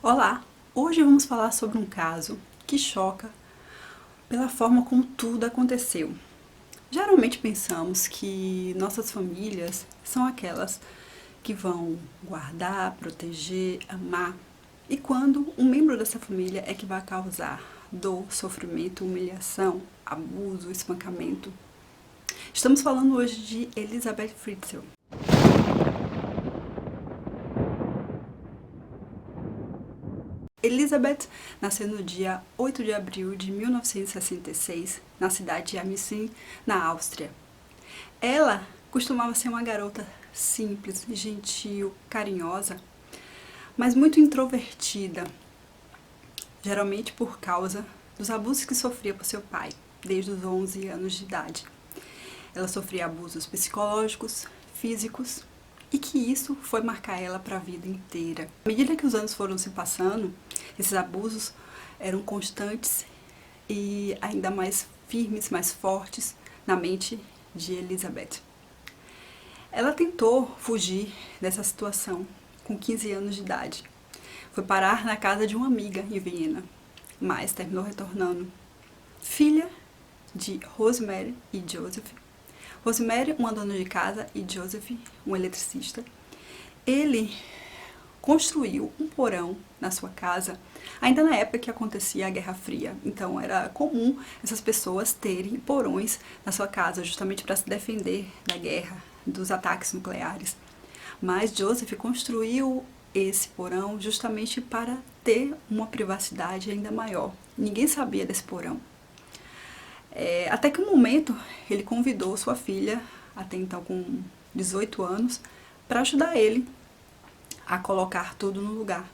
Olá! Hoje vamos falar sobre um caso que choca pela forma como tudo aconteceu. Geralmente pensamos que nossas famílias são aquelas que vão guardar, proteger, amar, e quando um membro dessa família é que vai causar dor, sofrimento, humilhação, abuso, espancamento. Estamos falando hoje de Elizabeth Fritzl. Elizabeth nasceu no dia 8 de abril de 1966, na cidade de Amiens, na Áustria. Ela costumava ser uma garota simples, gentil, carinhosa, mas muito introvertida, geralmente por causa dos abusos que sofria por seu pai, desde os 11 anos de idade. Ela sofria abusos psicológicos, físicos, e que isso foi marcar ela para a vida inteira. À medida que os anos foram se passando, esses abusos eram constantes e ainda mais firmes, mais fortes na mente de Elizabeth. Ela tentou fugir dessa situação com 15 anos de idade. Foi parar na casa de uma amiga em Viena, mas terminou retornando. Filha de Rosemary e Joseph. Rosemary, uma dona de casa, e Joseph, um eletricista. Ele construiu um porão na sua casa, ainda na época que acontecia a Guerra Fria. Então era comum essas pessoas terem porões na sua casa, justamente para se defender da guerra, dos ataques nucleares. Mas Joseph construiu esse porão justamente para ter uma privacidade ainda maior. Ninguém sabia desse porão. Até que um momento ele convidou sua filha, até então com 18 anos, para ajudar ele a colocar tudo no lugar.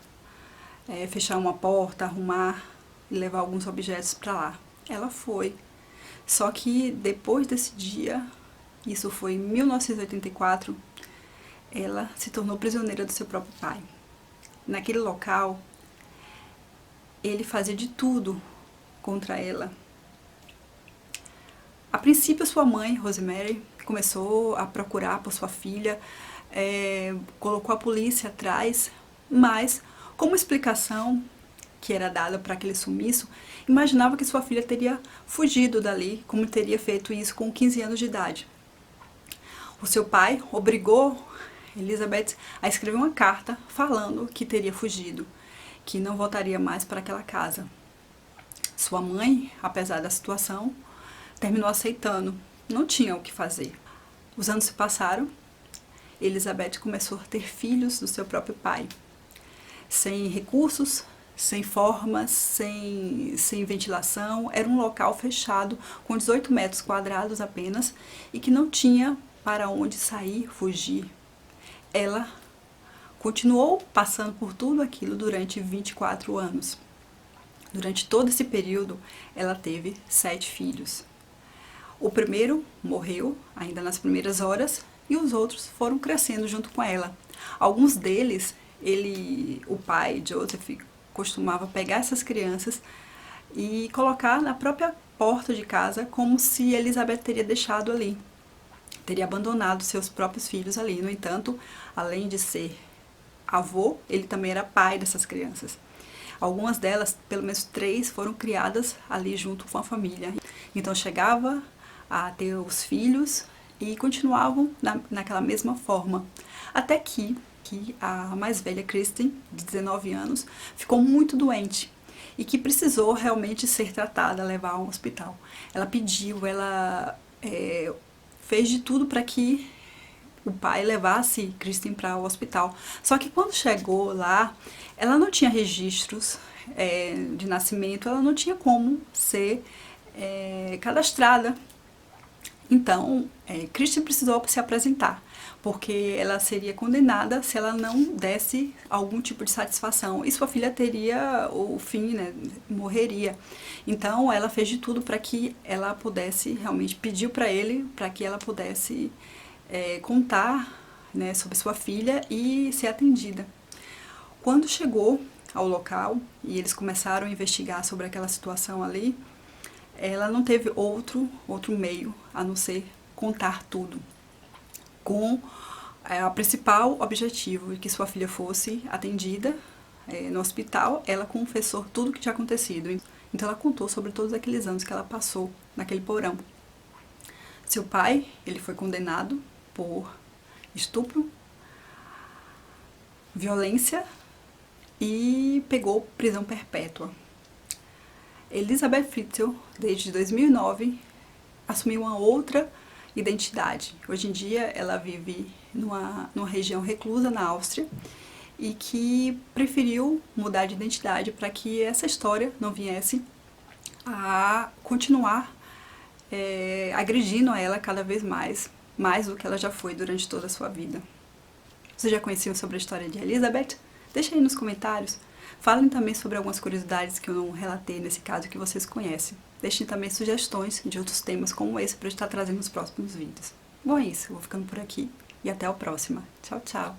Fechar uma porta, arrumar e levar alguns objetos para lá. Ela foi. Só que depois desse dia, isso foi em 1984, ela se tornou prisioneira do seu próprio pai. Naquele local, ele fazia de tudo contra ela. A princípio, sua mãe, Rosemary, começou a procurar por sua filha, colocou a polícia atrás, mas, como explicação que era dada para aquele sumiço, imaginava que sua filha teria fugido dali, como teria feito isso com 15 anos de idade. O seu pai obrigou Elizabeth a escrever uma carta falando que teria fugido, que não voltaria mais para aquela casa. Sua mãe, apesar da situação, terminou aceitando, não tinha o que fazer. Os anos se passaram, Elizabeth começou a ter filhos do seu próprio pai, sem recursos, sem formas, sem ventilação. Era um local fechado, com 18 metros quadrados apenas, e que não tinha para onde sair, fugir. Ela continuou passando por tudo aquilo durante 24 anos. Durante todo esse período, ela teve 7 filhos. O primeiro morreu ainda nas primeiras horas e os outros foram crescendo junto com ela. Alguns deles, o pai, Joseph, costumava pegar essas crianças e colocar na própria porta de casa, como se Elizabeth teria deixado ali, teria abandonado seus próprios filhos ali. No entanto, além de ser avô, ele também era pai dessas crianças. Algumas delas, pelo menos 3, foram criadas ali junto com a família. Então chegava a ter os filhos e continuavam naquela mesma forma. Até que a mais velha, Kristen, de 19 anos, ficou muito doente e que precisou realmente ser tratada, levar a um hospital. Ela pediu, ela fez de tudo para que o pai levasse Kristen para o hospital. Só que quando chegou lá, ela não tinha registros de nascimento, ela não tinha como ser cadastrada. Então, Kristen precisou se apresentar, porque ela seria condenada se ela não desse algum tipo de satisfação. E sua filha teria o fim, né, morreria. Então, ela fez de tudo para que ela pudesse, realmente pediu para ele, para que ela pudesse contar, né, sobre sua filha e ser atendida. Quando chegou ao local e eles começaram a investigar sobre aquela situação ali, ela não teve outro meio a não ser contar tudo, com o principal objetivo de que sua filha fosse atendida, no hospital, ela confessou tudo o que tinha acontecido. Então ela contou sobre todos aqueles anos que ela passou naquele porão. Seu pai, ele foi condenado por estupro, violência e pegou prisão perpétua. Elizabeth Fritzl, desde 2009, assumiu uma outra identidade. Hoje em dia ela vive numa região reclusa na Áustria e que preferiu mudar de identidade para que essa história não viesse a continuar agredindo a ela cada vez mais do que ela já foi durante toda a sua vida. Vocês já conheciam sobre a história de Elizabeth? Deixa aí nos comentários. Falem também sobre algumas curiosidades que eu não relatei nesse caso que vocês conhecem. Deixem também sugestões de outros temas como esse para eu estar trazendo nos próximos vídeos. Bom, é isso. Eu vou ficando por aqui e até a próxima. Tchau, tchau!